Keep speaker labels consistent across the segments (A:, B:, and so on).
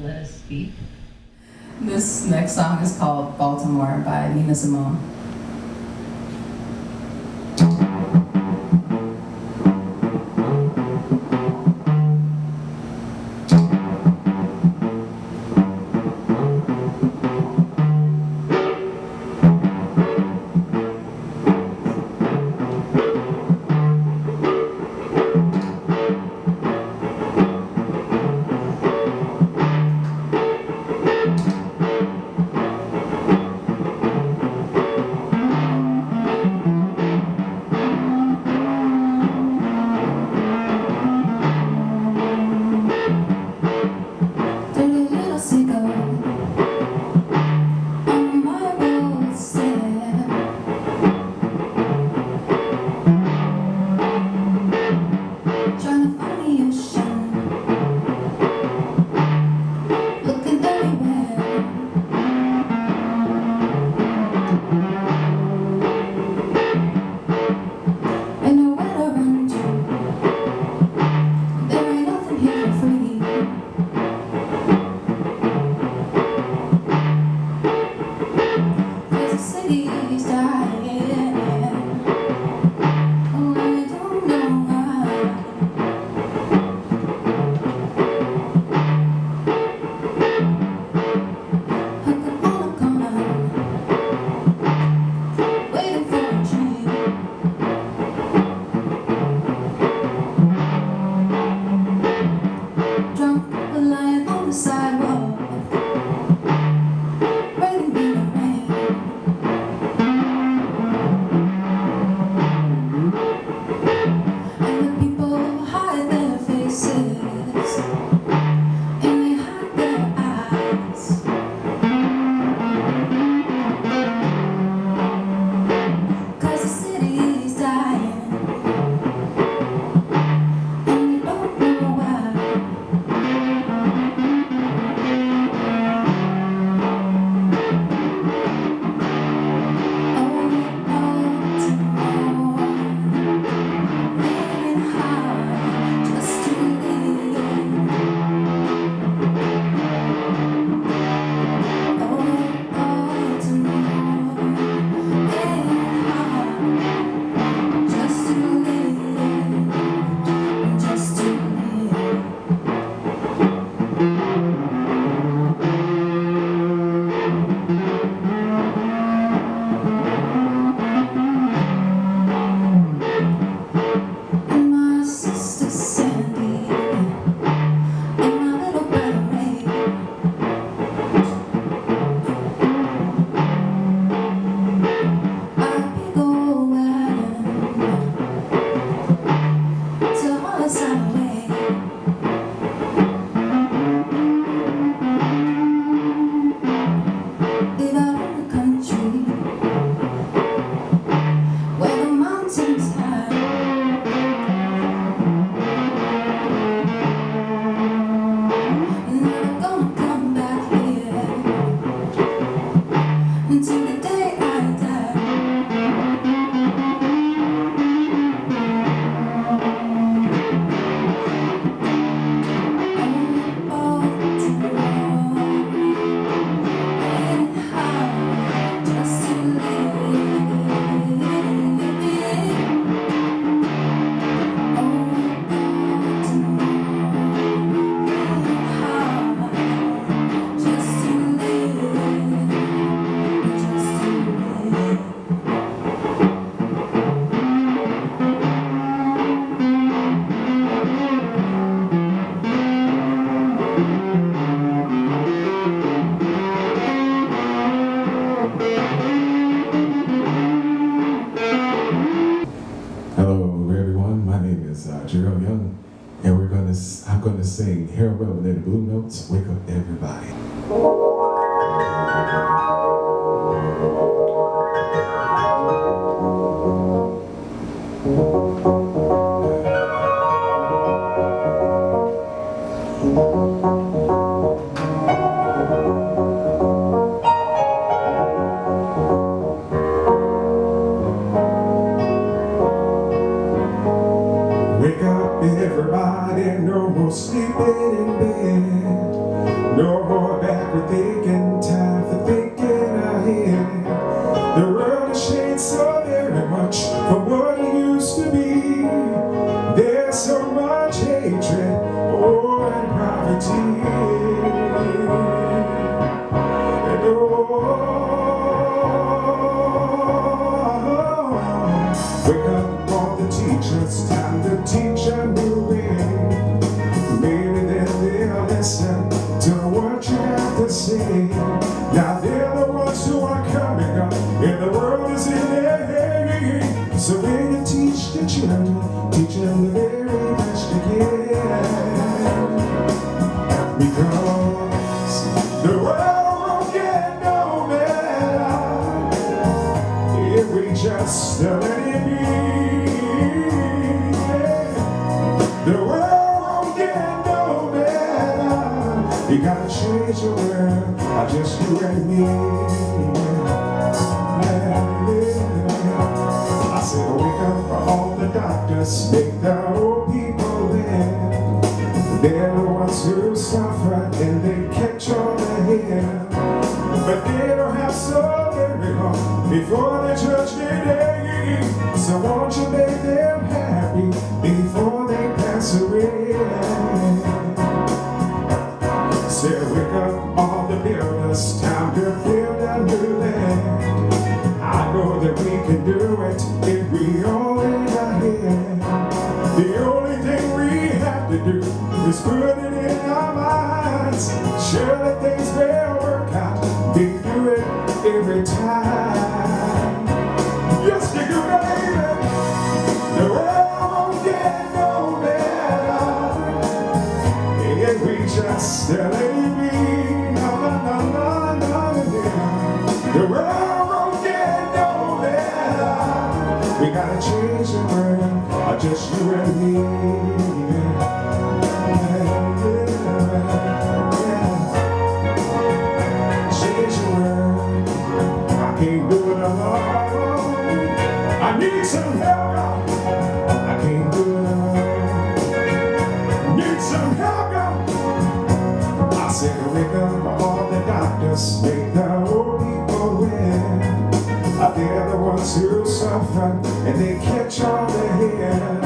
A: let us speak.
B: This next song is called Baltimore by Nina Simone.
C: Jerome Young, and I'm gonna sing Harold Melvin and the Blue Notes, Wake Up Everybody. Wake up everybody, no more sleeping in bed. No more backward thinking, time for thinking ahead. The world has changed so very much from what it used to be. There's so much hatred, oh, and poverty. And wake up all the teachers, time to teach a new way. Maybe then they'll listen to what you have to say. Now they're the ones who are coming up, and the world is in their hands. So when you teach the children, teach them the very best you can. Because the world won't get no better if we just let it be. The world won't get no better. You gotta change the world, not just you and me. I said wake up for all the doctors, make the old people live. They're the ones who suffer and they catch on the head. But they don't have so very long before the judgment day. So won't you make them happy before they pass away? Say wake up all the builders, time to build a new land. I know that we can do it if we all in our head. The only thing we have to do is put it in our minds. Surely things will work out. They do it every time. Yes, they do, baby. The world won't get no better if we just let it be. No, no, no, no, no. The world won't get no better. We gotta change the world, just you and me. Change the world, I can't do it alone. I need some help, I can't do it alone. Need some help, I said wake up all the doctors, make the old people win. They're the ones who suffer and they catch on the head.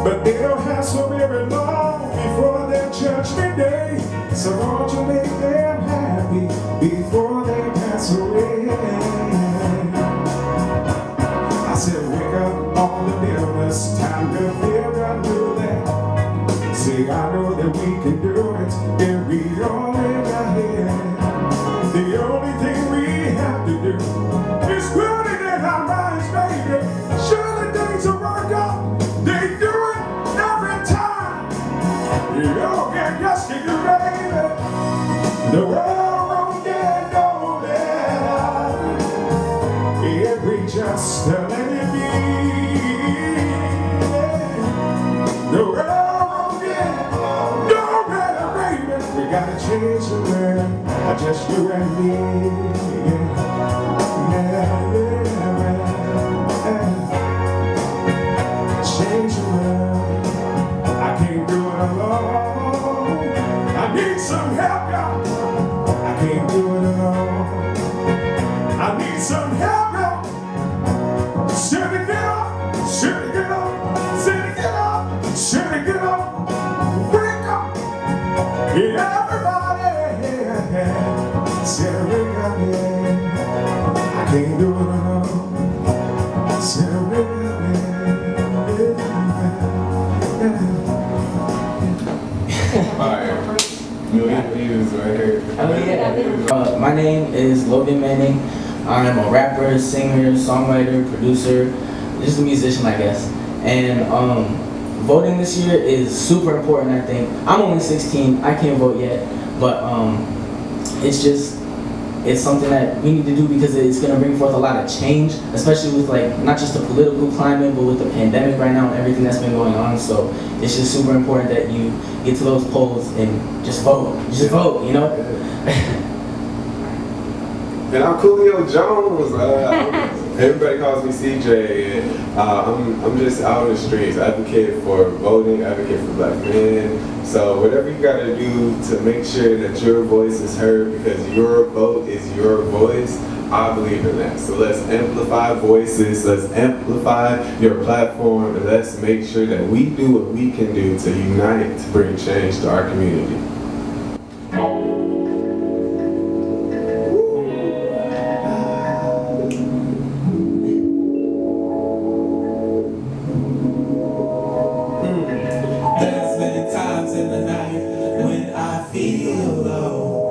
C: But they don't have so very long before their judgment day. So won't you make them happy before they pass away? I said wake up all the builders, time to build a new land. See, I know that we can do it if we all in our head. The only thing we have to do is put it in our minds, baby. Surely things will work out. They do it every time. You all get just to do, baby. The world won't get no better if we just let it be. The world won't get no better, baby. We gotta change the world, just you and me. Change the world, I can't do it alone. I need some help, God. I can't do it alone. I need some help, God. Should it get up? Should it get up? Should it get up? Should it get up? Wake up, everybody. Said wake up, yeah. I can't do it alone. Said wake up, yeah.
A: Fire. He was right here.
D: My name is Logan Manning. I'm a rapper, singer, songwriter, producer, just a musician, I guess. And voting this year is super important, I think. I'm only 16, I can't vote yet, but it's something that we need to do because it's going to bring forth a lot of change, especially with like not just the political climate, but with the pandemic right now and everything that's been going on. So it's just super important that you get to those polls and just vote. Just vote, you know?
A: And I'm Coolio Jones. Everybody calls me CJ, and I'm just out in the streets, advocate for voting, advocate for black men. So whatever you got to do to make sure that your voice is heard, because your vote is your voice, I believe in that. So let's amplify voices, let's amplify your platform, and let's make sure that we do what we can do to unite, to bring change to our community.
E: There's been times in the night when I feel low,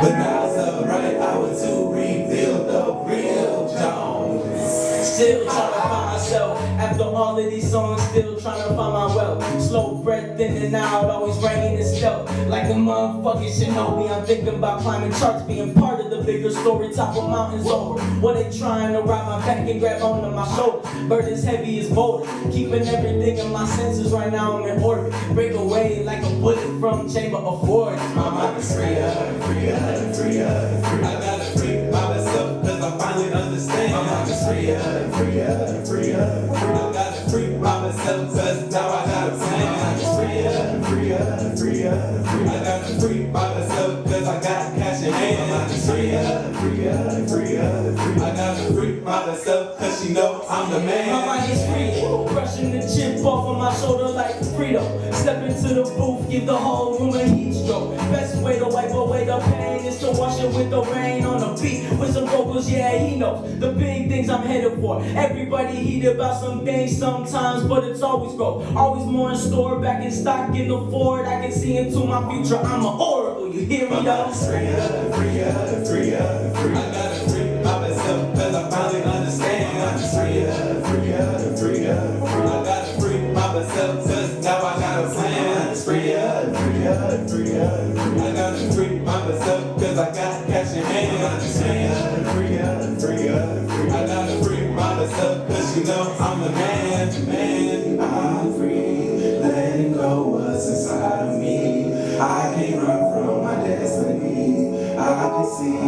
E: but now's the right hour to reveal the real Jones.
D: Still trying to find myself after all of these songs. Still trying to find my wealth. Slow breath in and out, always raining and stealth. Like a motherfucking shinobi, I'm thinking about climbing charts, being part of the bigger story. Top of mountains over. What they trying to ride my back and grab onto my shoulders. Burden as heavy as boulder. Keeping everything in my senses right now. I'm in orbit. Break away like a bullet from Chamber of War.
E: My mind is freer, freer, freer, freer. I gotta free myself cause I finally understand. My mind is freer, freer, freer, freer. I gotta free myself cause now I got a plan. My mind is freer, freer, freer, freer. I gotta free myself cause I got cash in hand. My mind is freer, freer, freer, freer. I gotta free myself cause she know I'm the man.
D: My mind is free, brushing the chip off of my shoulder like Frito. Step into the booth, give the whole room a heat stroke. Best way to wipe away the pain is to wash it with the rain on the beat. With some vocals, yeah, he knows the big things I'm headed for. Everybody heated about some things sometimes, but it's always growth. Always more in store, back in stock in the Ford. I can see into my future, I'm an oracle, you hear me though?
E: Freer, freer, freer, freer. I gotta free myself cause I finally understand. I'm freer, freer, freer, freer. I gotta free myself cause now I got a plan. I'm freer, freer, freer, freer. I gotta free myself cause I got cash in hand. I'm freer, freer, freer, freer. I gotta free myself cause you know I'm the man, man. I'm free, letting go what's inside of me. I can't run from my destiny. I can see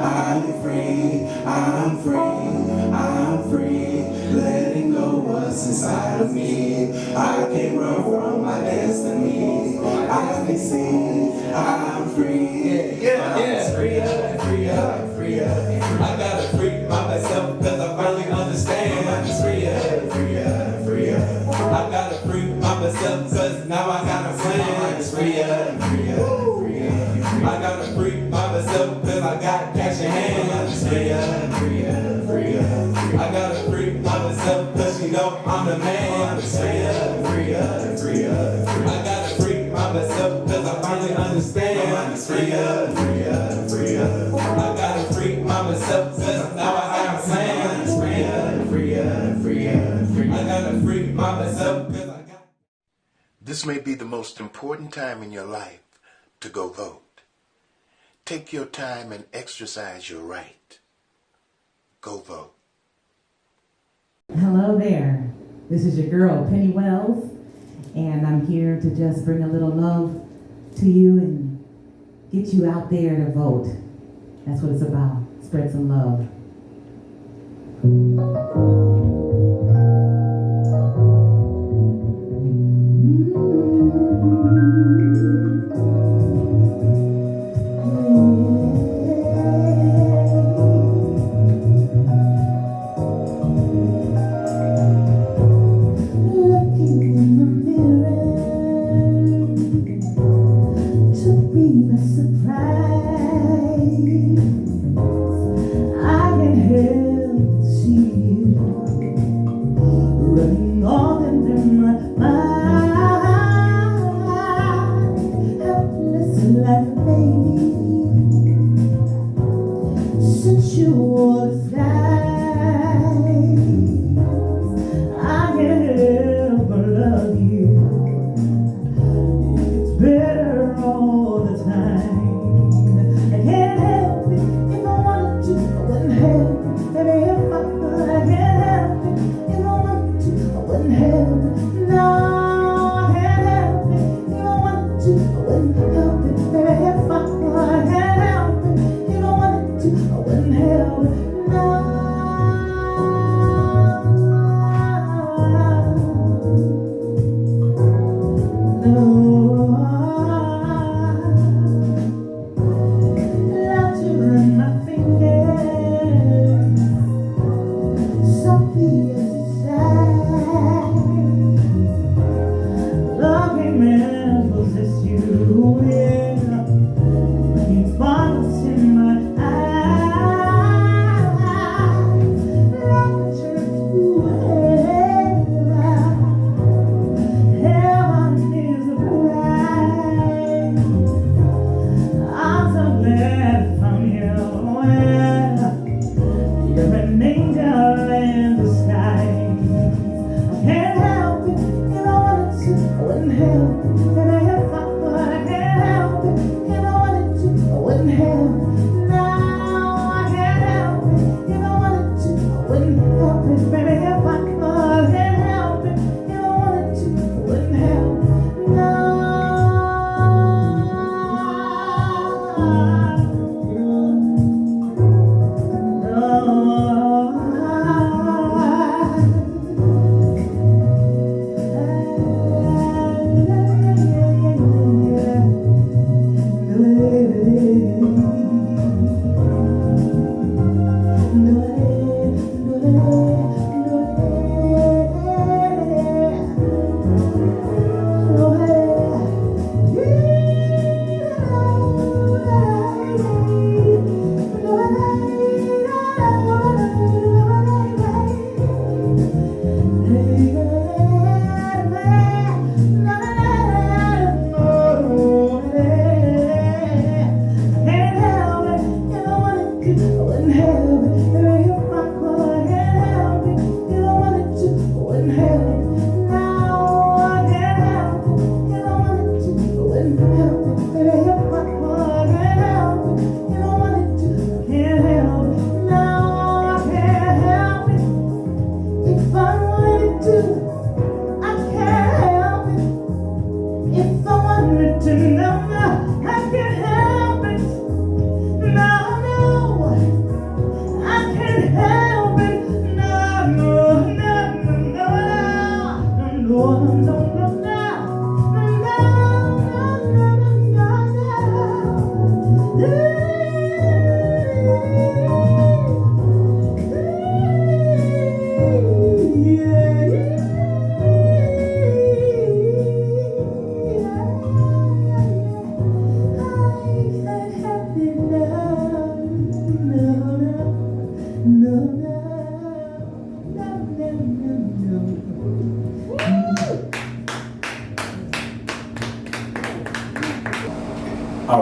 E: I'm free, I'm free, I'm free. Letting go what's inside of me. I can't run from my destiny. I can see I'm free. Yeah. Freer, freer, freer. I gotta free myself cause I finally understand. I'm freer, freer, freer. I gotta free myself cause now I got a plan. I'm freer, freer, freer. I gotta free myself cause I got cash in hand. I'm freer, freer, freer. I gotta free myself cause you know I'm the man. I'm freer, freer, freer. I gotta free myself cause I finally understand. I'm freer, freer, freer. I gotta free myself cause now I got a plan. I'm freer, freer, freer, freer. I gotta free myself cause I got.
F: This may be the most important time in your life to go vote. Take your time and exercise your right. Go vote.
G: Hello there. This is your girl, Penny Wells, and I'm here to just bring a little love to you and get you out there to vote. That's what it's about. Spread some love.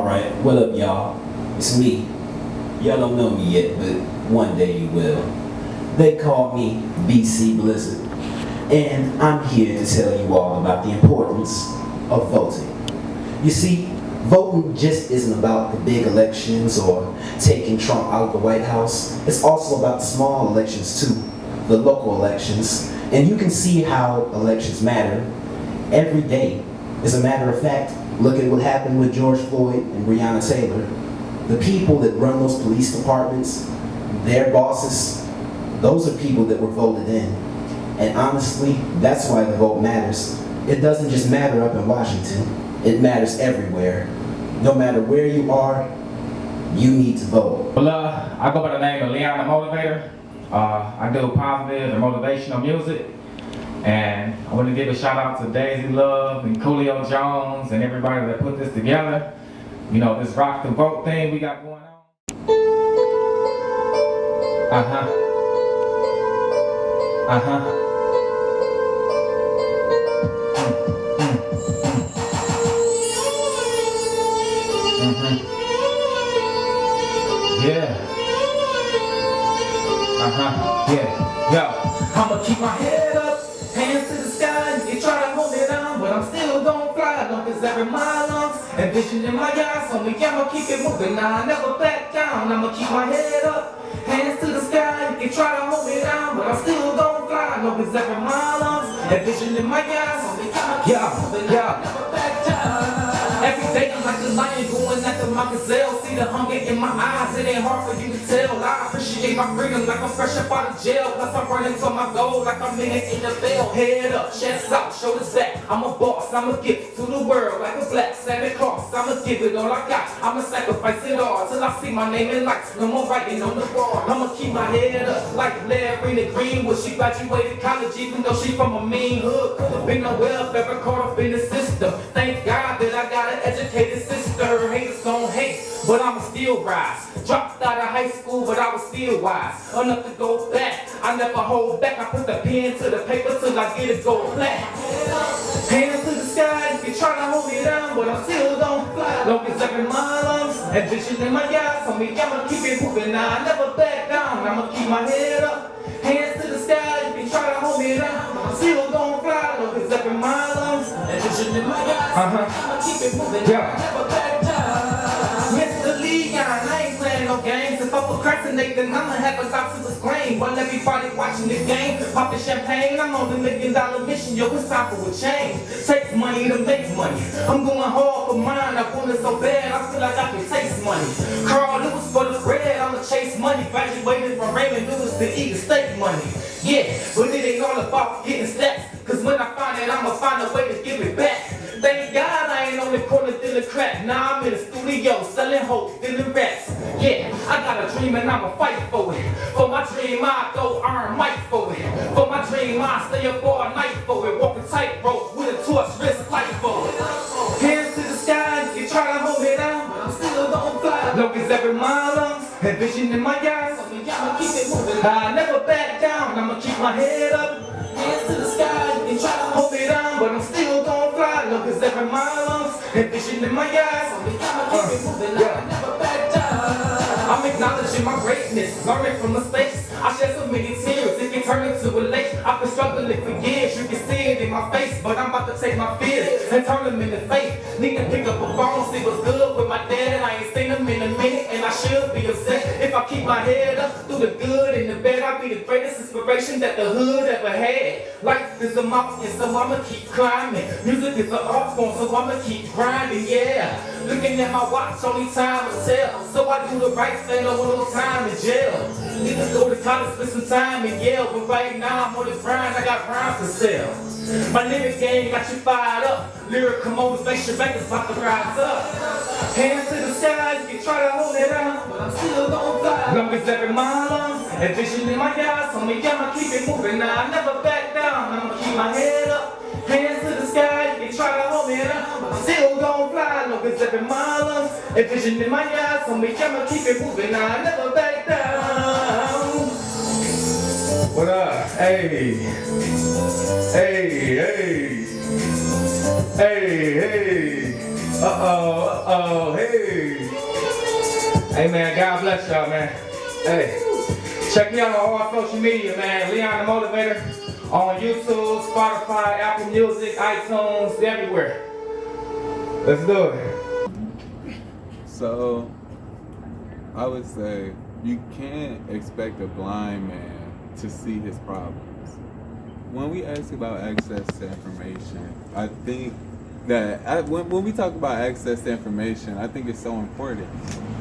H: Alright, what up y'all? It's me. Y'all don't know me yet, but one day you will. They call me BC Blizzard, and I'm here to tell you all about the importance of voting. You see, voting just isn't about the big elections or taking Trump out of the White House. It's also about the small elections too, the local elections. And you can see how elections matter every day. As a matter of fact, look at what happened with George Floyd and Breonna Taylor. The people that run those police departments, their bosses, those are people that were voted in. And honestly, that's why the vote matters. It doesn't just matter up in Washington, it matters everywhere. No matter where you are, you need to vote.
I: Well, I go by the name of Leon the Motivator. I do positive and motivational music. And I want to give a shout out to Daisy Love and Coolio Jones and everybody that put this together. You know, this rock the vote thing we got going on. Yeah. Yeah. Yo, I'ma keep my head up, hands to the sky. You try to hold me down, but I'm still gonna fly. Long as every mile lungs and vision in my eyes. So I'ma keep it moving. Now I never back down. I'ma keep my head up, hands to the sky. You can try to hold me down, but I'm still gonna fly. Long as every mile lungs and vision in my eyes. Yeah. Never back down. Every day I'm like a lion going after my gazelle. See the hunger in my eyes, it ain't hard for you to tell. I appreciate my freedom like I'm fresh up out of jail. Plus I'm running to my goal like I'm in it in the bell. Head up, chest out, shoulders back. I'm a boss, I'ma give it to the world like a black Santa Claus. I'ma give it all I got, I'ma sacrifice it all till I see my name in lights. No more writing on the wall. I'ma keep my head up like Larry Greenwood. She graduated college even though she from a mean hood. Could've been no welfare, caught up in the system. Thank God that I got an educated sister. Haters gon' hate, but I'ma still rise. Dropped out of high school, but I was still wise. Enough to go back, I never hold back. I put the pen to the paper till I get it go flat. Hands to the sky, you can try to hold me down, but I'm still gon' fly. Long as every mile lungs and vision in my eyes. On me, I'ma keep it moving. Now I never back down. I'ma keep my head up, hands to the sky. You can try to hold me down, but I'm still gon' fly. Long as every mile lungs and vision in my eyes. I'ma keep it moving. Now I never back down. Mr. Leon, I ain't playing no games. If I procrastinate, then I'ma have a doctor's claim. While everybody watching the game, popping champagne, I'm on the $1 million mission. Yo, it's time for a change. Takes money to make money. I'm going hard for mine. I want it so bad, I feel like I can taste money. Carl Lewis for the bread, I'ma chase money. Graduated from Raymond Lewis to eat the steak money. Yeah, but it ain't all about getting stacks. Cause when I find it, I'ma find a way to give it back. Thank God I ain't on the corner dealing crack. Now I'm in the studio selling hope, dealing rats. Yeah, I got a dream and I'ma fight for it. For my dream, I go earn mic for it. For my dream, I stay up all night for it. Walk a tightrope with a torch, wrist light for it. Hands to the sky, you try to hold me down, but I'm still gonna fly. Long as every mile lungs and vision in my eyes. I'ma keep it moving. I never back down. I'ma keep my head up, hands to the sky. You can try to hold me down, but I'm still gonna fly. Long as every mile lungs and vision in my eyes. I'ma keep it moving. I never back down. I'm acknowledging my greatness, learning from mistakes. I shed so many tears, it can turn into a lake. I've been struggling for years, you can see it in my face. But I'm about to take my fears and turn them into faith. Need to pick up a phone, see what's good with my dad. I ain't seen him in a minute and I should be upset. If I keep my head up through the good and the bad, I'll be the greatest inspiration that the hood ever had. Life is a mountain, so I'ma keep climbing. Music is an art form, so I'ma keep grinding, yeah. Looking at my watch, only time will tell. So I do the right thing, no little time in jail. Need to go to college, spend some time in Yale. But right now I'm on the grind, I got rhymes to sell. My lyric game got you fired up. Lyrical motivation records about to rise up. Hands to the sky, you can try to hold it down, but I'm still gonna fly. Long as every mile lungs and vision in my eyes. On me, I'ma keep it moving. Now I never back down. I'ma keep my head up, hands to the sky. You can try to hold me down, but I'm still gonna fly. Long as every mile lungs and vision in my eyes. On me, I'ma keep it moving. Now I never back down. What up? Hey. Hey, hey. Hey, hey. Hey. Hey man, God bless y'all, man. Hey, check me out on all social media, man. Leon the Motivator on YouTube, Spotify, Apple Music, iTunes, everywhere. Let's do it.
J: So, I would say you can't expect a blind man to see his problems. When we ask about access to information, I think that when we talk about access to information, I think it's so important.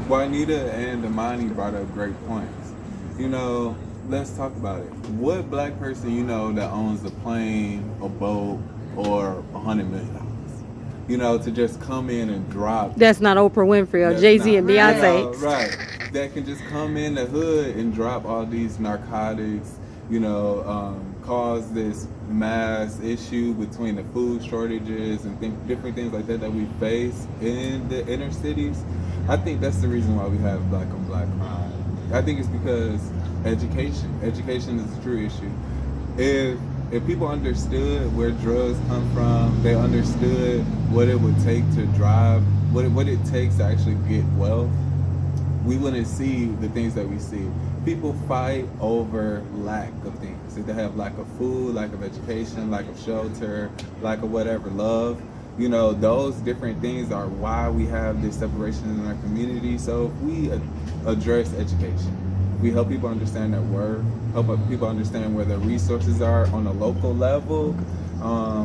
J: Juanita and Damani brought up great points. You know, let's talk about it. What black person you know that owns a plane, a boat, or $100 million? You know, to just come in and drop.
K: That's not Oprah Winfrey or Jay-Z and Beyonce.
J: Right. That can just come in the hood and drop all these narcotics, you know, cause this mass issue between the food shortages and different things like that we face in the inner cities. I think that's the reason why we have black on black crime. I think it's because education is a true issue. If people understood where drugs come from, they understood what it would take to drive, what it takes to actually get wealth, we wouldn't see the things that we see. People fight over lack of things. If they have lack of food, lack of education, lack of shelter, lack of whatever, love, you know, those different things are why we have this separation in our community. So if we address education, we help people understand their worth, help people understand where their resources are on a local level,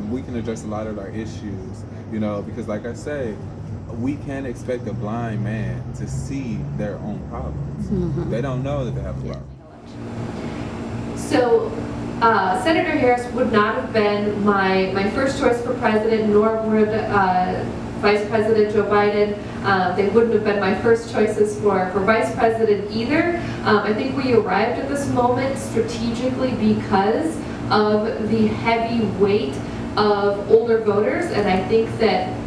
J: we can address a lot of our issues, you know, because like I say, we can't expect a blind man to see their own problems. Mm-hmm. They don't know that they have a problem.
L: So Senator Harris would not have been my first choice for president, nor would Vice President Joe Biden. They wouldn't have been my first choices for Vice President either. I think we arrived at this moment strategically because of the heavy weight of older voters, and I think that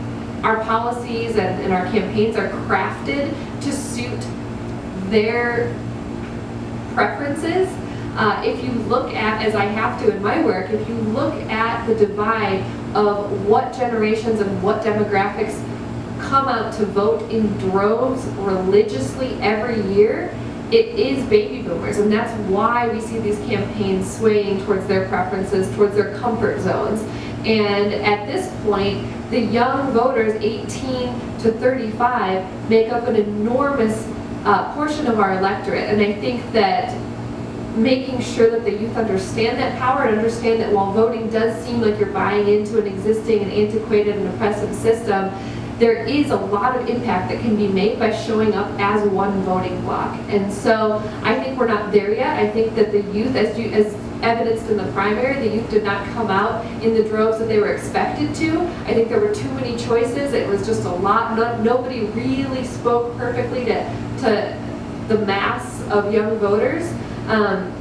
L: our policies and our campaigns are crafted to suit their preferences. If you look at, as I have to in my work, if you look at the divide of what generations and what demographics come out to vote in droves religiously every year, it is baby boomers, and that's why we see these campaigns swaying towards their preferences, towards their comfort zones. And at this point, the young voters, 18 to 35, make up an enormous portion of our electorate. And I think that making sure that the youth understand that power and understand that while voting does seem like you're buying into an existing and antiquated and oppressive system, there is a lot of impact that can be made by showing up as one voting bloc. And so I think we're not there yet. I think that the youth, as evidenced in the primary, the youth did not come out in the droves that they were expected to. I think there were too many choices. It was just a lot. Nobody really spoke perfectly to the mass of young voters.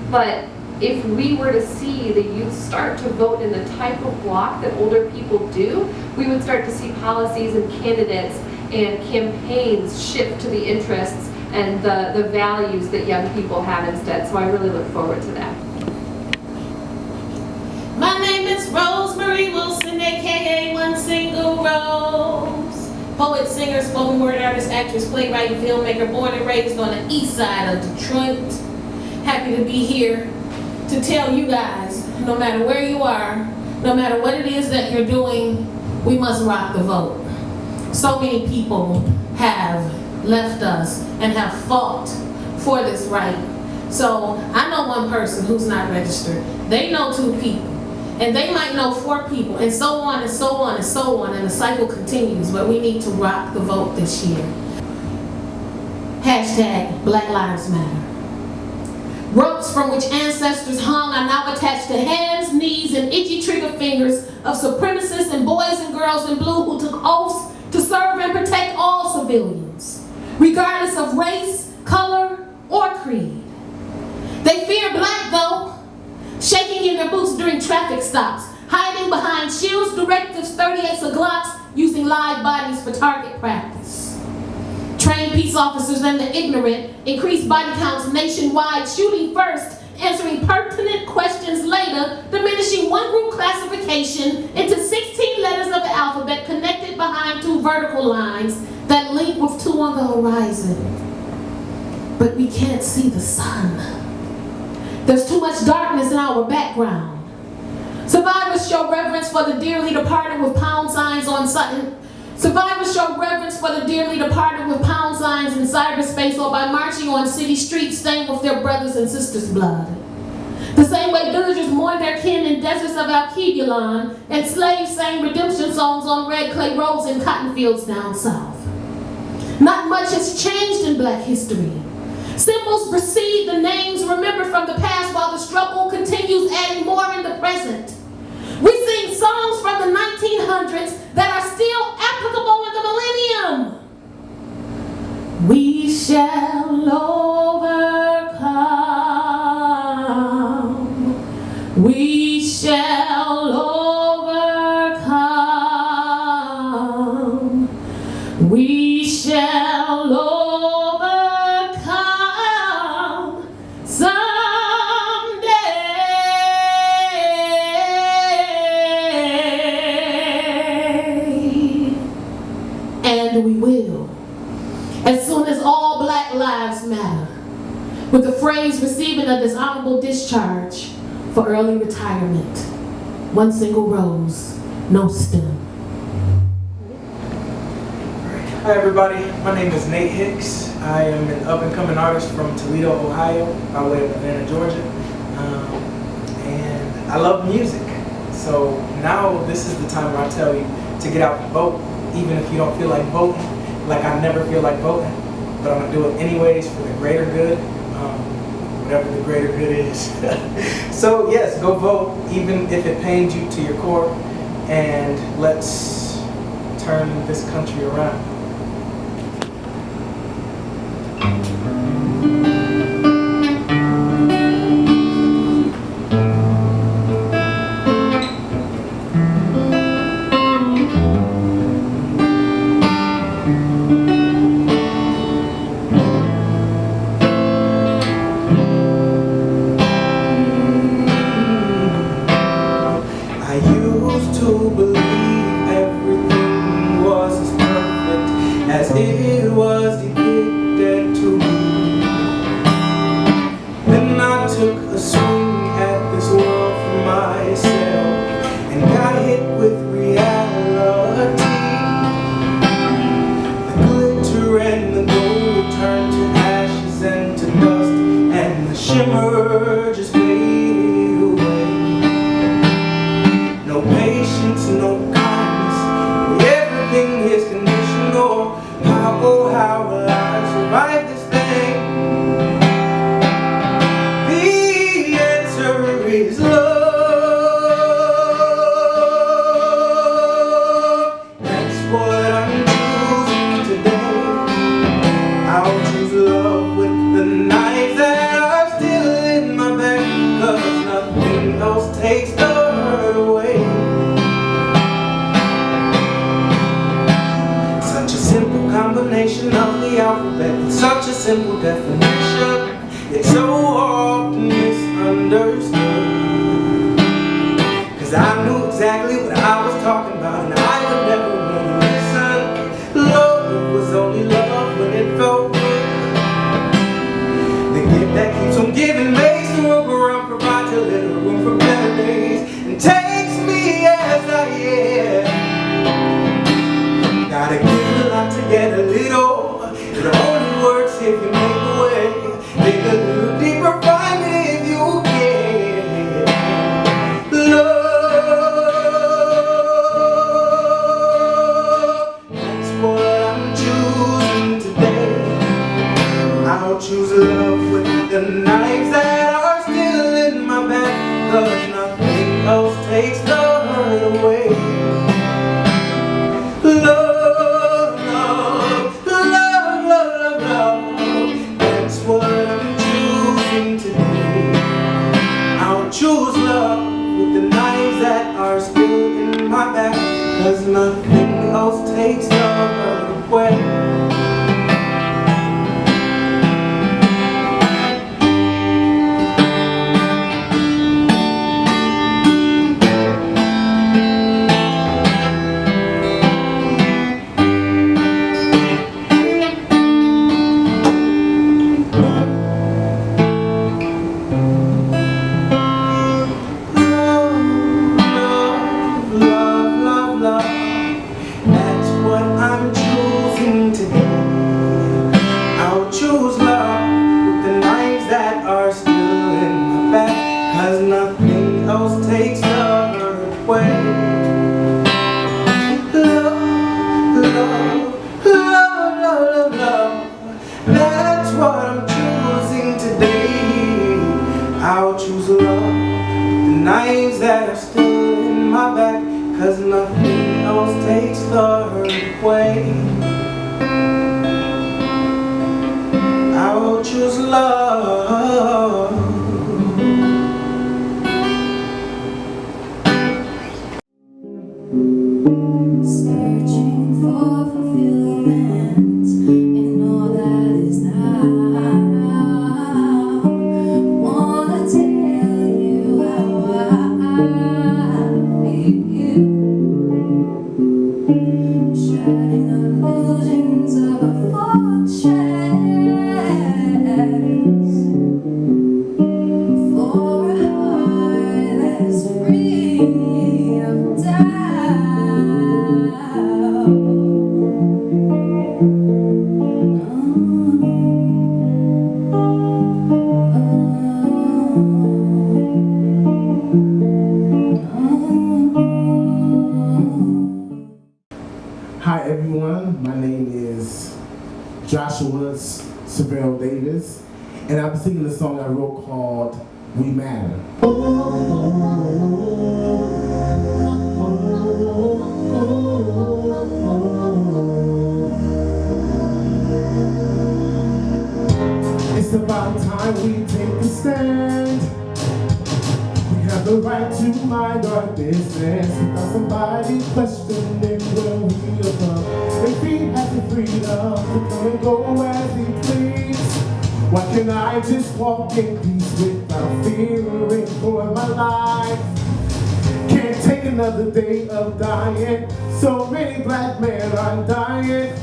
L: But if we were to see the youth start to vote in the type of bloc that older people do, we would start to see policies and candidates and campaigns shift to the interests and the values that young people have instead. So I really look forward to that.
M: My name is Rosemary Wilson, aka One Single Rose. Poet, singer, spoken word artist, actress, playwright, and filmmaker, born and raised on the east side of Detroit. Happy to be here to tell you guys, no matter where you are, no matter what it is that you're doing, we must rock the vote. So many people have left us and have fought for this right. So I know one person who's not registered. They know 2 people. And they might know 4 people, and so on and so on and so on, and the cycle continues, but we need to rock the vote this year. Hashtag Black Lives Matter. Ropes from which ancestors hung are now attached to hands, knees, and itchy trigger fingers of supremacists and boys and girls in blue who took oaths to serve and protect all civilians, regardless of race, color, or creed. They fear black though, shaking in their boots during traffic stops, hiding behind shields, directives, 38s, or Glocks, using live bodies for target practice. Trained peace officers and the ignorant increase body counts nationwide, shooting first answering pertinent questions later, diminishing one group classification into 16 letters of the alphabet connected behind 2 vertical lines that link with 2 on the horizon. But we can't see the sun. There's too much darkness in our background. Survivors show reverence for the dearly departed with pound signs on Sutton. Survivors show reverence for the dearly departed with pound signs in cyberspace or by marching on city streets stained with their brothers and sisters' blood. The same way villagers mourn their kin in deserts of Alkebulan and slaves sang redemption songs on red clay roads in cotton fields down south. Not much has changed in Black history. Symbols precede the names remembered from the past while the struggle continues adding more in the present. We sing songs from the 1900s that are still applicable in the millennium. We shall overcome. We shall overcome. We shall overcome someday. And we will. As soon as all Black lives matter. With the phrase receiving a dishonorable discharge for early retirement. 1 single rose, no stem.
N: Hi everybody, my name is Nate Hicks. I am an up-and-coming artist from Toledo, Ohio, by way of Atlanta, Georgia. And I love music. So now this is the time where I tell you to get out and vote, even if you don't feel like voting, like I never feel like voting. But I'm gonna do it anyways for the greater good, whatever the greater good is. So yes, go vote, even if it pains you to your core, and let's turn this country around. I used to believe everything was as perfect as it was depicted to me. Then I took a swing at this world for myself and got hit with reality. The glitter and the gold turned to ashes and to dust, and the shimmer just faded away. No patience, no kindness, everything is conditional. How, oh, how will I survive this thing? The answer is love. That's what I'm choosing today. I'll choose love with the knives that are still in my back, 'cause nothing else takes the hurt away. Such a simple combination of the alphabet, such a simple definition, it's so often misunderstood. 'Cause I knew exactly what I was talking about, and I would never want to listen. Love was only love when it felt good. The gift that keeps on giving makes the world go around, provides a little room for better days, and takes me as I am. Gotta give a lot to get a little. It only works if you make a way. Dig a little deeper, find it if you can. Love, that's what I'm choosing today. I'll choose love with the knives that are still in my back, 'cause nothing else takes the hurt away. Love, love, love, love, love, that's what I'm choosing today. I'll choose love with the knives that are still in my back, 'cause nothing else takes the hurt away.
I: knives that are still in my back, 'cause nothing else takes the hurt away. I will choose love.
O: Searching for fulfillment in all that is now. Wanna tell you how I feel. Shining illusions of a fortress for a heart that's free of
P: Hi everyone, my name is Joshua Seville Davis, and I'm singing a song I wrote called We Matter. It's about time we take a stand. We have the right to mind our business without somebody questioning where we are from. And we have the freedom to come and go as we please. Why can't I just walk in peace without fearing for my life? Can't take another day of dying. So many black men are dying.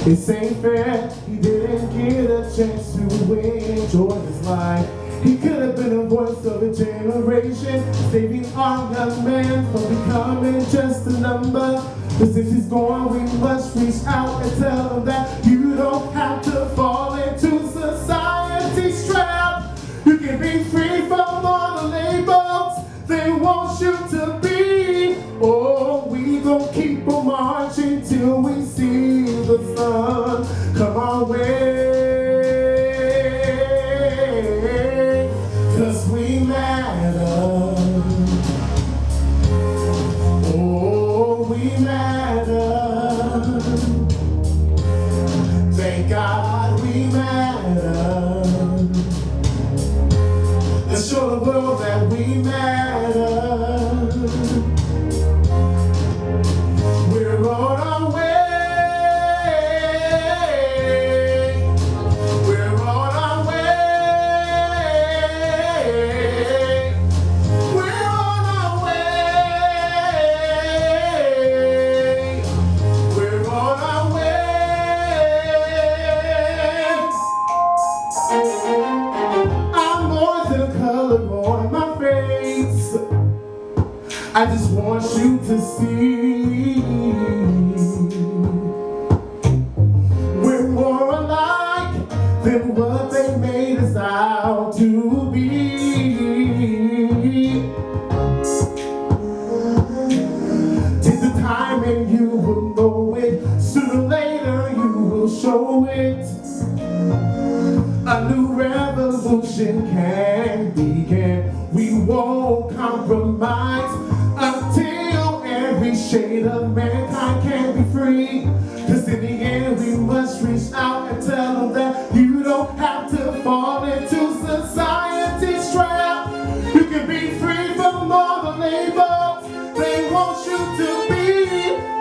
P: It ain't fair, he didn't get a chance to enjoy his life. He could have been a voice of a generation, saving our young men from becoming just a number. But since he's gone, we must reach out and tell him that you don't have to fall into society's trap. You can be free from all the labels they want you to be. Oh, we gon' keep on marching till we see the sun come our way. 'Cause we matter. Oh, we matter. Thank God we matter. Let's show the world that we matter. We're on our way. We're on our way. We're on our way. We're on our way. I'm more than a color on my face. I just want you to see we're more alike than what they made us out to be. Take the time and you will know it. Sooner or later you will show it. A new revolution can begin. We won't compromise until every shade of mankind can be free. 'Cause in the end we must reach out and tell them that you don't have to fall into society's trap. You can be free from all the labels they want you to be.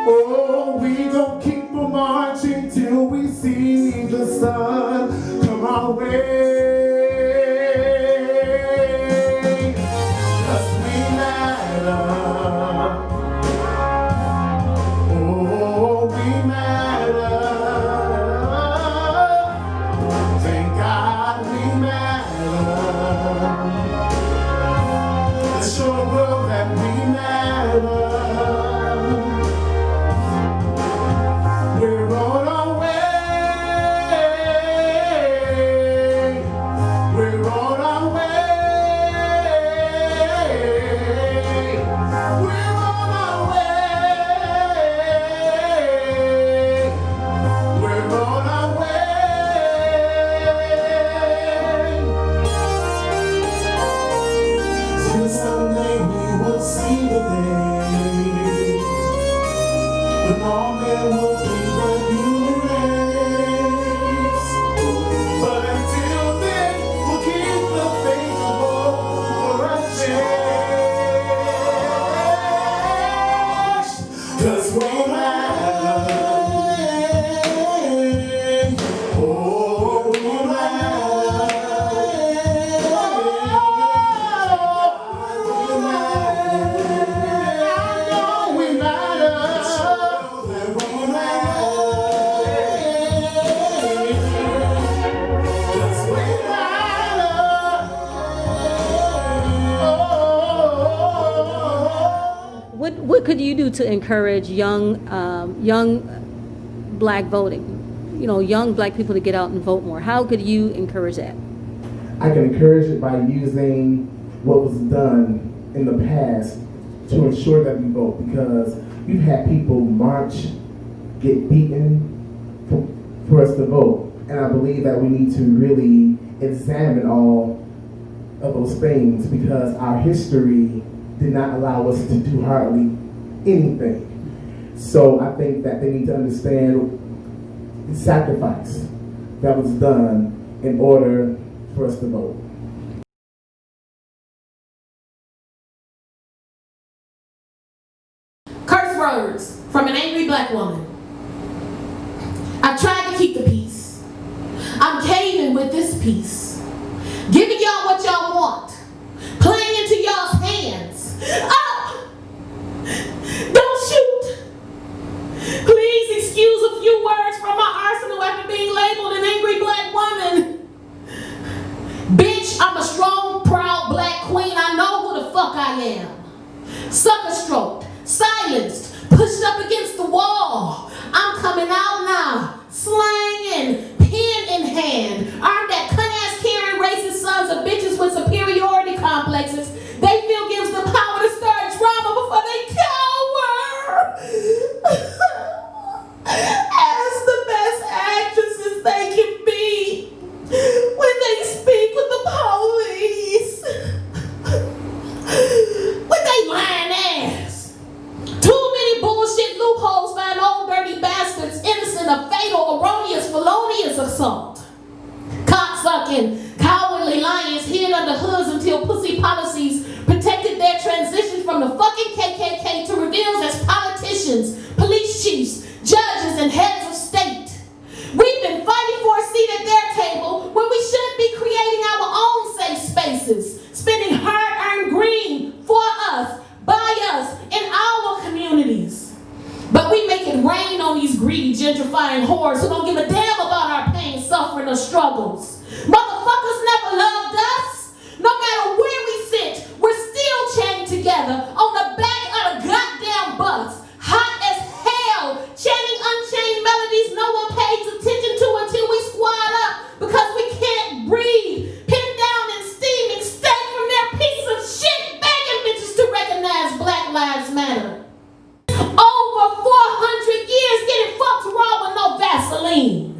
P: Oh, we gon' keep on marching till we see the sun come our way. 'Cause we matter. Oh, we matter. Thank God we matter. Let's show the world that we matter. We're on our way.
K: do to encourage young black voting? Young black people to get out and vote more. How could you encourage that?
P: I can encourage it by using what was done in the past to ensure that we vote, because we've had people march, get beaten for us to vote. And I believe that we need to really examine all of those things, because our history did not allow us to do hardly anything. So I think that they need to understand the sacrifice that was done in order for us to vote.
M: Curse words from an angry black woman. I've tried to keep the peace. I'm caving with this peace. Giving y'all what y'all want. Playing into y'all's hands. Up! Don't shoot! Please excuse a few words from my arsenal after being labeled an angry black woman. Bitch, I'm a strong, proud black queen. I know who the fuck I am. Sucker stroked, silenced, pushed up against the wall. I'm coming out now, slanging, pen in hand. Armed at cunt-ass Karen racist sons of bitches with superiority complexes. They feel gives them power to start drama before they cower. As the best actresses they can be when they speak with the police. With they lying ass. Too many bullshit loopholes find old dirty bastards innocent of fatal, erroneous, felonious assault. Cocksucking, cowardly lions hid under hoods until pussy policies protected their transition from the fucking KKK to reveals as politicians, police chiefs, judges, and heads of state. We've been fighting for a seat at their table when we should be creating our own safe spaces, spending hard-earned green for us, by us, in our communities. But we make it rain on these greedy, gentrifying whores who don't give a damn about our pain, suffering, or struggles. Motherfuckers never loved us. No matter where we sit, we're still chained together on the back of a goddamn bus, hot as hell, chanting unchained melodies no one pays attention to until we squad up because we can't breathe, pinned down and steaming, stank from their piece of shit, begging bitches to recognize Black Lives Matter. Over 400 years getting fucked raw with no Vaseline.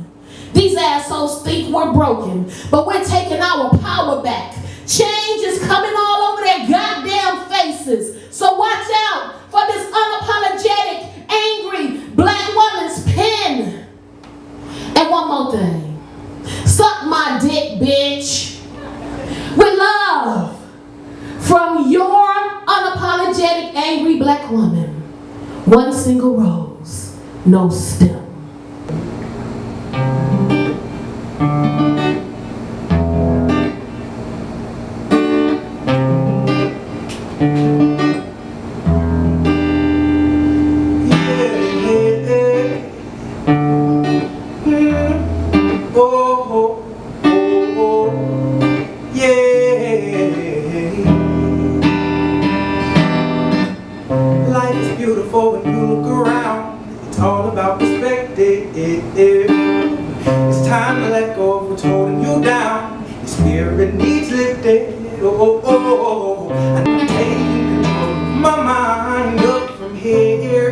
M: These assholes think we're broken, but we're taking our power back. Change is coming all over their goddamn faces. So watch out for this unapologetic, angry black woman's pen. And one more thing. Suck my dick, bitch. With love. From your unapologetic, angry black woman. One single rose, no stem.
I: Life is beautiful when you look around. It's all about perspective. It's time to let go of what's holding you down. Your spirit needs lifted. I'm taking control of my mind up from here.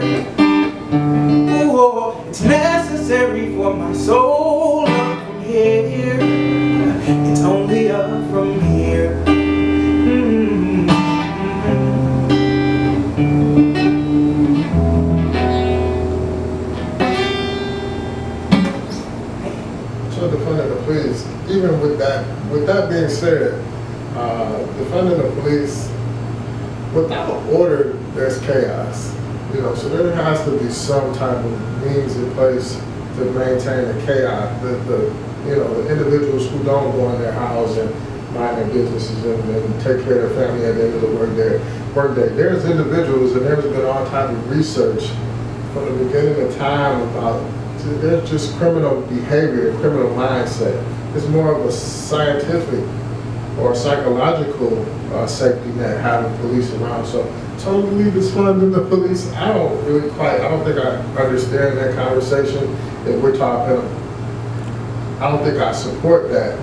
I: It's necessary for my soul up from here. It's only up from here.
Q: Defunding the police, even with that being said, defunding the police, without order, there's chaos. So there has to be some type of means in place to maintain the chaos. The individuals who don't go in their house and mind their businesses and take care of their family at the end of the workday. There's individuals, and there's been all type of research from the beginning of time about. There's just criminal behavior, criminal mindset. It's more of a scientific or psychological safety net having police around. So totally defunding the police. I don't think I understand that conversation if we're talking, I don't think I support that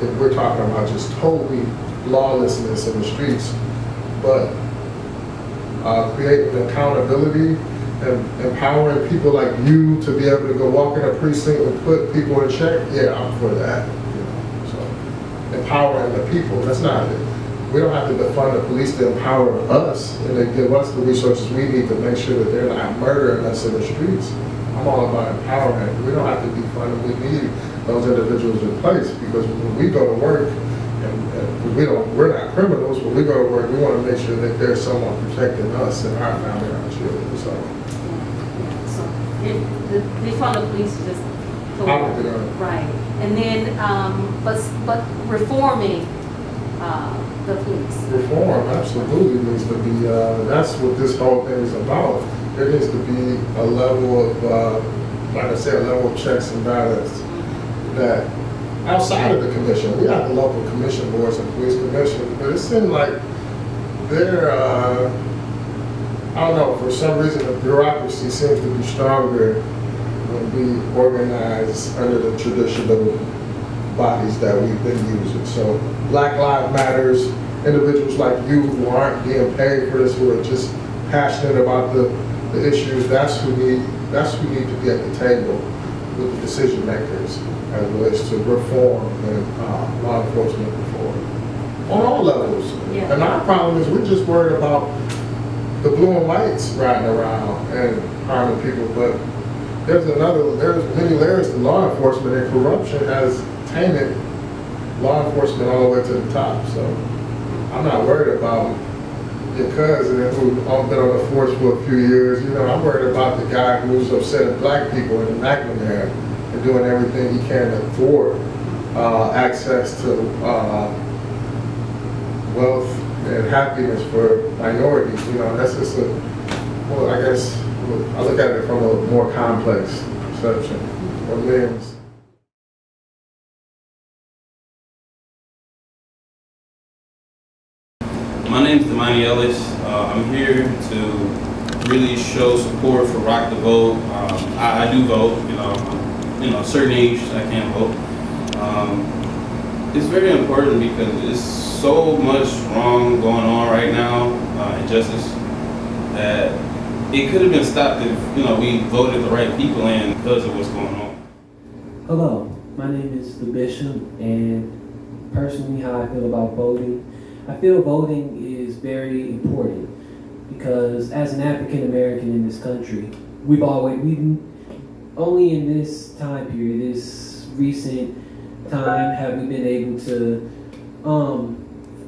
Q: if we're talking about just totally lawlessness in the streets, but creating accountability and empowering people like you to be able to go walk in a precinct and put people in check, yeah, I'm for that. You know? So empowering the people, that's not it. We don't have to defund the police to empower us and to give us the resources we need to make sure that they're not murdering us in the streets. I'm all about empowerment. We don't have to defund them. We need those individuals in place because when we go to work, and we're not criminals, when we go to work, we want to make sure that there's someone protecting us and our family and our children. So
K: The defund the police is just right, and then but reforming the police.
Q: Reform absolutely needs to be. That's what this whole thing is about. There needs to be a level of, like I said, a level of checks and balance that outside of the commission. We have the local commission boards and police commissions, but it seems like they're. I don't know, for some reason the bureaucracy seems to be stronger when we organize under the traditional bodies that we've been using. So Black Lives Matters, individuals like you who aren't being paid for this, who are just passionate about the issues, that's who need to be at the table with the decision makers as it relates to reform and law enforcement reform on all levels. Yeah. And our problem is we're just worried about the blue and whites riding around and harming people, but there's many layers to law enforcement, and corruption has tainted law enforcement all the way to the top. So I'm not worried about your cousin who's been on the force for a few years. You know, I'm worried about the guy who's upsetting black people in McNamara and doing everything he can to thwart access to wealth and happiness for minorities. You know, that's just I guess I look at it from a more complex perception or lens.
R: My name is Damani Ellis. I'm here to really show support for Rock the Vote. I do vote, you know, certain age I can't vote. It's very important because there's so much wrong going on right now, injustice, that it could have been stopped if, we voted the right people in because of what's going on.
S: Hello, my name is The Bishop, and personally how I feel about voting. I feel voting is very important because as an African American in this country, we've only in this time period, this recent time, have we been able to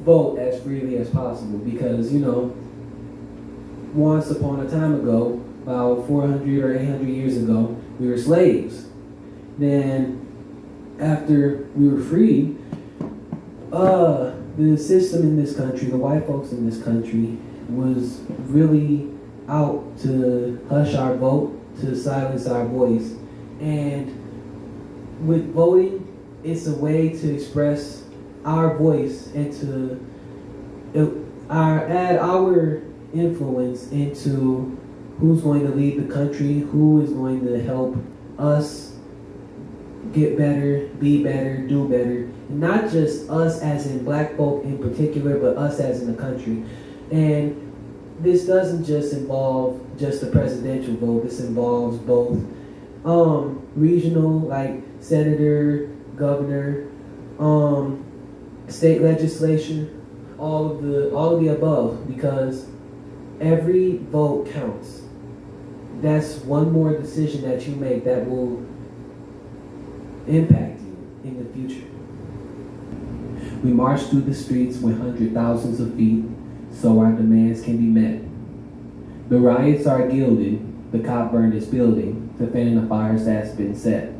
S: vote as freely as possible because, once upon a time ago, about 400 or 800 years ago, we were slaves. Then after we were freed, the system in this country, the white folks in this country, was really out to hush our vote, to silence our voice. And with voting, it's a way to express our voice and to add our influence into who's going to lead the country, who is going to help us get better, be better, do better. Not just us as in black folk in particular, but us as in the country. And this doesn't just involve just the presidential vote. This involves both regional, like senator, governor, state legislature, all of the above, because every vote counts. That's one more decision that you make that will impact you in the future. We march through the streets with hundreds thousands of feet so our demands can be met. The riots are gilded, the cop burned his building to fan the fires that's been set.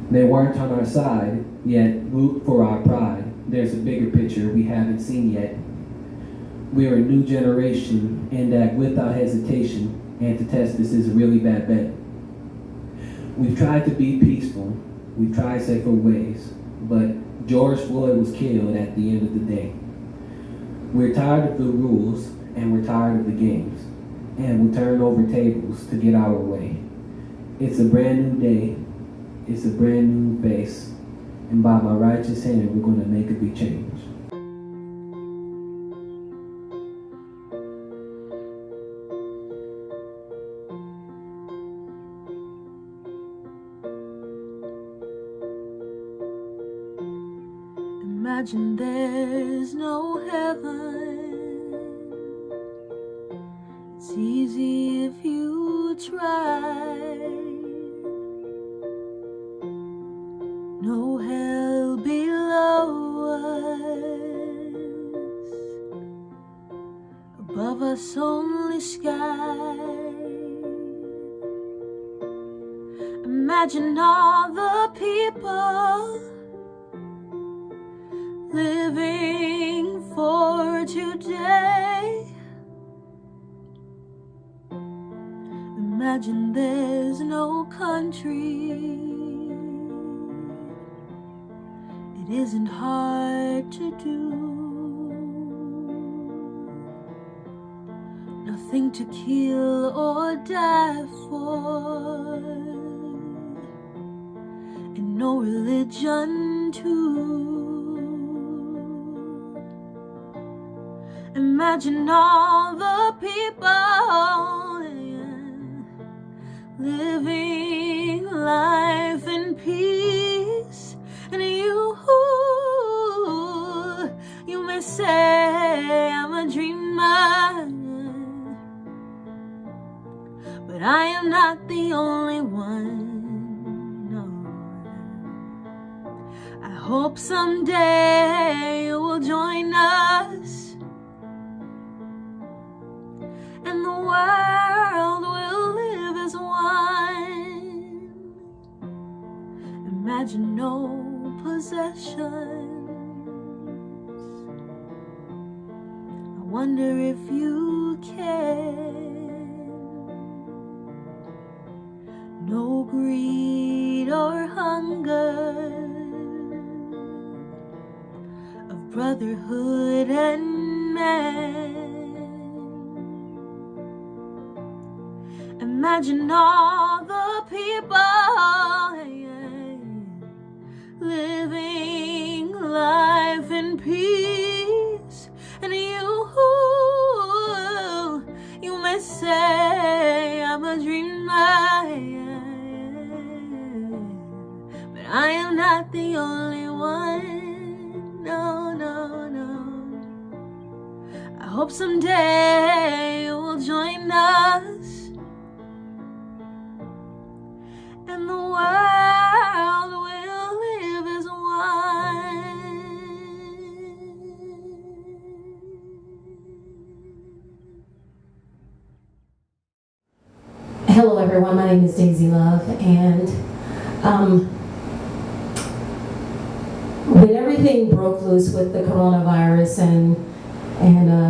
S: They weren't on our side, yet root for our pride. There's a bigger picture we haven't seen yet. We're a new generation and act without hesitation, and to test this is a really bad bet. We've tried to be peaceful, we've tried safer ways, but George Floyd was killed at the end of the day. We're tired of the rules and we're tired of the games, and we turn over tables to get our way. It's a brand new day, it's a brand new face, and by my righteous hand, we're going to make a big change.
O: Imagine there's no heaven. It's easy if you try. No hell below us. Above us only sky. Imagine all the people living for today. Imagine there's no country. It isn't hard to do. Nothing to kill or die for, and no religion too. Imagine all the people living life in peace, and you may say I'm a dreamer, but I am not the only one. No, I hope someday you will join us, and the world will live as one. Imagine no possessions. I wonder if you can. No greed or hunger, of brotherhood and man. Imagine all the people living life in peace, and you may say I'm a dreamer, but I am not the only one. No, no, no. I hope someday you will join us, and the world will live as one.
T: Hello everyone, my name is Daisy Love, and when everything broke loose with the coronavirus and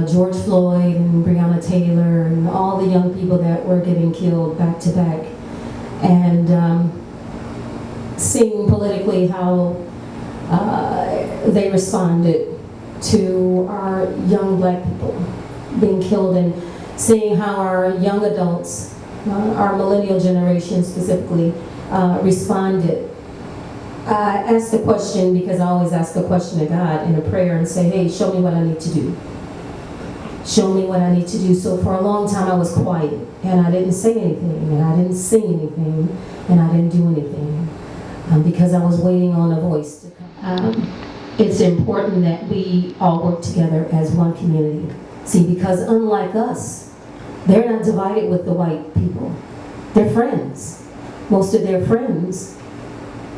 T: George Floyd and Breonna Taylor and all the young people that were getting killed back to back, and seeing politically how they responded to our young black people being killed, and seeing how our young adults, our millennial generation specifically, responded. I asked the question because I always ask a question to God in a prayer and say, hey, show me what I need to do. Show me what I need to do. So for a long time I was quiet, and I didn't say anything, and I didn't sing anything, and I didn't do anything, because I was waiting on a voice to come. It's important that we all work together as one community. See, because unlike us, they're not divided with the white people. They're friends. Most of their friends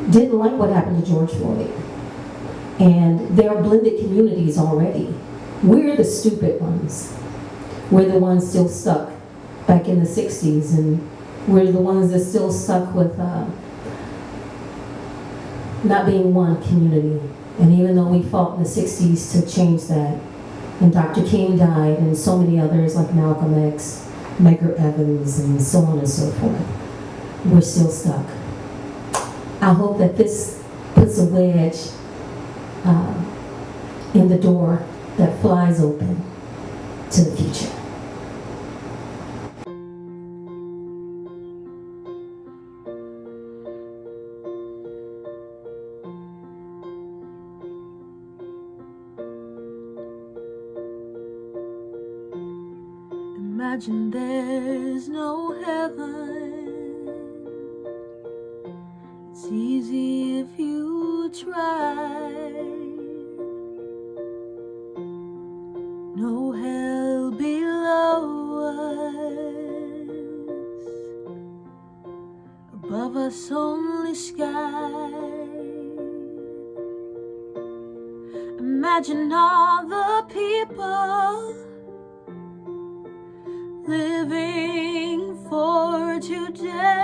T: didn't like what happened to George Floyd. And they're blended communities already. We're the stupid ones. We're the ones still stuck back in the 60s, and we're the ones that still stuck with not being one community. And even though we fought in the 60s to change that, and Dr. King died, and so many others like Malcolm X, Medgar Evers, and so on and so forth, we're still stuck. I hope that this puts a wedge in the door that flies open to the future.
O: Imagine there's no heaven. It's easy if you try. No hell below us. Above us only sky. Imagine all the people living for today.